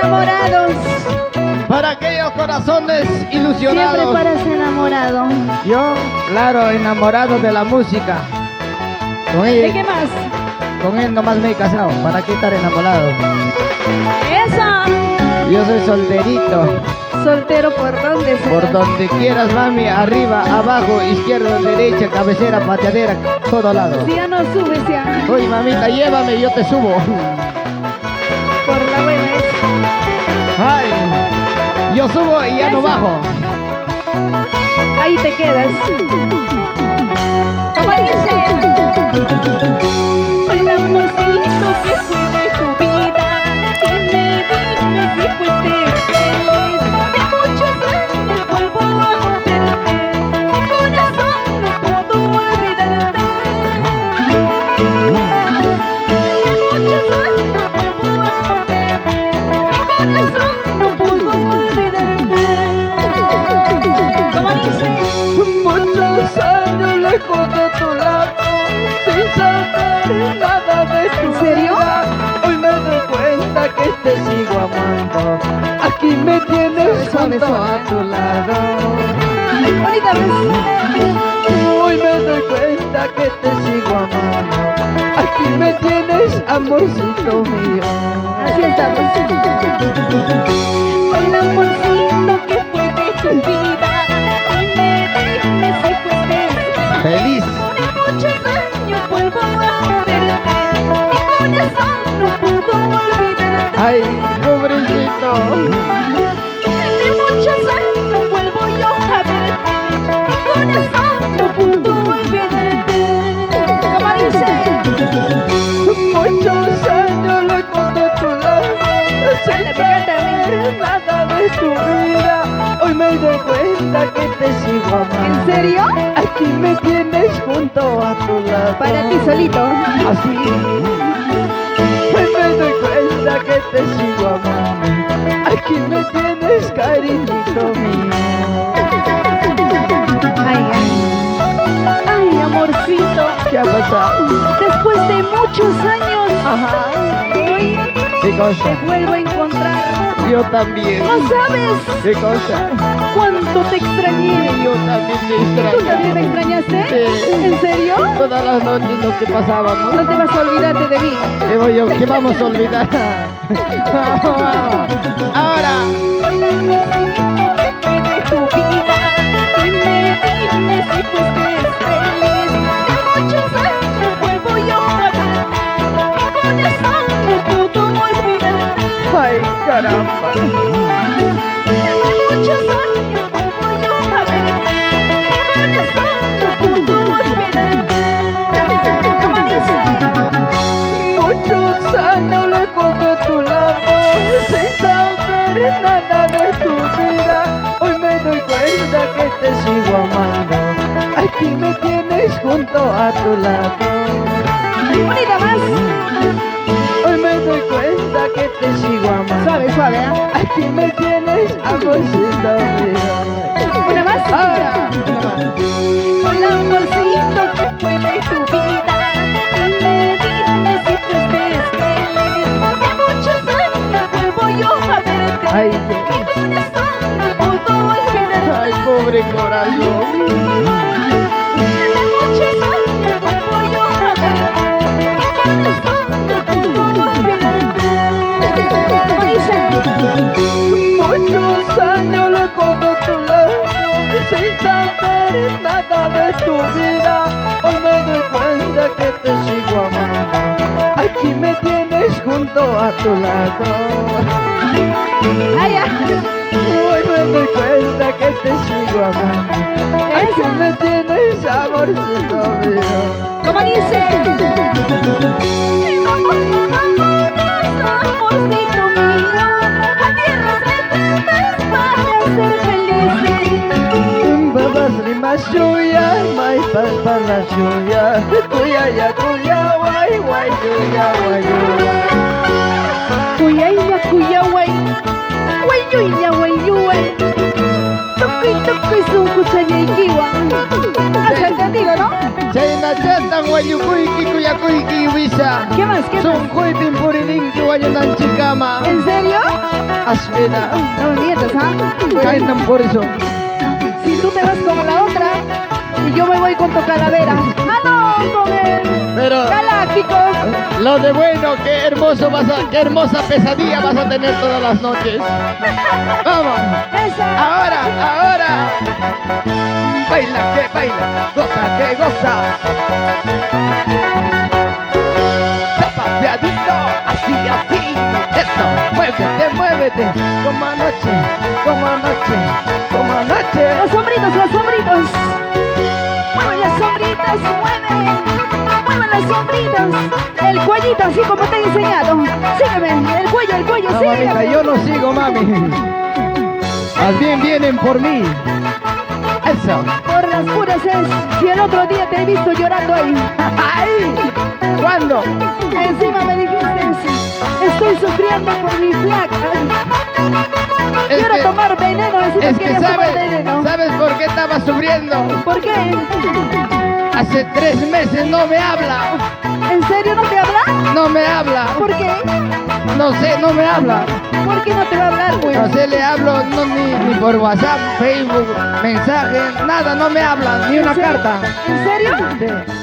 enamorados. Para aquellos corazones Siempre ilusionados. paras enamorado. Yo, claro, enamorado de la música. Con ¿De él, qué más? con él nomás me he casado. ¿Para qué estar enamorado? ¡Esa! Yo soy solterito. Soltero por dónde será? Por donde quieras, mami. Arriba, abajo, izquierda, derecha, cabecera, pateadera, todo lado. Si ya no subes ya. Oye, mamita, llévame y yo te subo. Por la buena es. Ay, yo subo y ya no Eso. bajo. Ahí te quedas. ¿Cómo dice? El amorcito que fue de tu vida. Dime, dime si fuiste feliz. De muchos años vuelvo a verte. Mi corazón no pudo olvidarte. De muchos años vuelvo a verte. Mi corazón no pudo olvidarte. ¿Cómo dice? Muchos años lejos de tu lado, sin saber nada de tu ¿En serio? vida. Hoy me doy cuenta que te sigo amando. Aquí me tienes Suave, junto suave. a tu lado. Ahorita ves. Hoy me doy cuenta que te sigo amando. Aquí me tienes, amorcito mío. Así estamos. El amorcito que fue de tu vida. Dime, dime si fuiste Feliz. de muchos años vuelvo a verte. Mi corazón no pudo olvidarte. Ay, pobrecito. De muchos años vuelvo yo a verte. Mi corazón no pudo olvidarte. ¿Cómo dice? Muchos años lejos de tu lado, sin saber nada de tu vida. Hoy me doy cuenta que te sigo amando. ¿En serio? Aquí me tienes junto a tu lado. Para ti solito. Así. Hoy me doy cuenta que te sigo amando. Aquí me tienes, cariñito mío. Ay, ay. Ay, amorcito. ¿Qué ha pasado? Después de muchos años, Ajá. hoy ¿Qué cosa? te vuelvo a encontrar. Yo también. ¿No sabes ¿Qué cosa? cuánto te extrañé? Yo también te ¿Tú también me extraño. extrañaste? Sí. ¿En serio? Todas las noches lo que pasábamos. No te vas a olvidarte de mí. ¿Qué vamos a olvidar? Ahora. De tu vida, dime, dime si fuiste feliz. De muchos años vuelvo yo a verte. Mi corazón no pudo olvidarte. Ay, caramba. De muchos años vuelvo yo a verte. Mi corazón no pudo olvidarte. ¿Cómo dice? Muchos años lejos de tu lado, sin saber nada de tu vida. Hoy me doy cuenta que te sigo amando. Aquí me tienes junto a tu lado. Bonita más. Hoy me doy cuenta que te sigo amando. Suave, suave, ¿eh? Aquí me tienes, amorcito mío. Una más. Ahora, una más. El amorcito que fue de tu vida. Dime, dime si fuiste feliz. De muchos años vuelvo yo a verte. Ay, Mi corazón no pudo olvidarte. ay, pobre corazón. De muchos años vuelvo yo a verte. Mi corazón no pudo olvidarte. ¿Cómo dice? Muchos años lejos de tu lado, sin saber nada de tu vida. Hoy me doy cuenta que te sigo amando. Aquí me tienes junto a tu lado. Ay, ya. Hoy me doy cuenta que te sigo amando. Aquí me tienes, amorcito mío. ¿Cómo dice? Amorcito mío, a tierras lejanas para ser felices. Babas rimas suya, may para suya. Kuya ya kuya, guay guay suya, guay Cuyaya, cuyaway, guayuya, guayuay. Toki, toki, sunkuchaya y kiwa. ¿Has entendido, no? Chayna chatan guayukuy kikuyakuy kiwisa. ¿Qué más? ¿Qué más? Son kuy pimpurining kiwayunan chikama. ¿En serio? Asfeda. No me mientas, ¿ah? Caen por eso. Si tú te vas con la otra y yo me voy con tu calavera. ¡Ah, no! Con el Pero galáctico. lo de bueno, qué hermosa pesadilla vas a tener todas las noches. Vamos. Esa. Ahora. Baila, que baila. Goza, que goza. Zapateadito, así. Eso, muévete. Como anoche. Los hombritos. Mueve las sombritas, mueve las sombritas. El cuellito, así como te he enseñado. Sígueme, el cuello, No, mamita, sígueme. yo no sigo, mami. Más bien vienen por mí. Eso. Por las puras es. Y el otro día te he visto llorando ahí. ¡Ay! ¿Cuándo? Encima me dijiste, estoy sufriendo por mi flaca. Es Quiero que- tomar veneno, encima Es que quería tomar veneno. ¿sabes por qué estaba sufriendo? ¿Por qué? Hace 3 meses no me habla. ¿En serio no te habla? No me habla. ¿Por qué? No sé, no me habla. ¿Por qué no te va a hablar, güey? No sé, le hablo ni por WhatsApp, Facebook, mensaje, nada, no me habla, ni una carta. ¿En serio? Sí.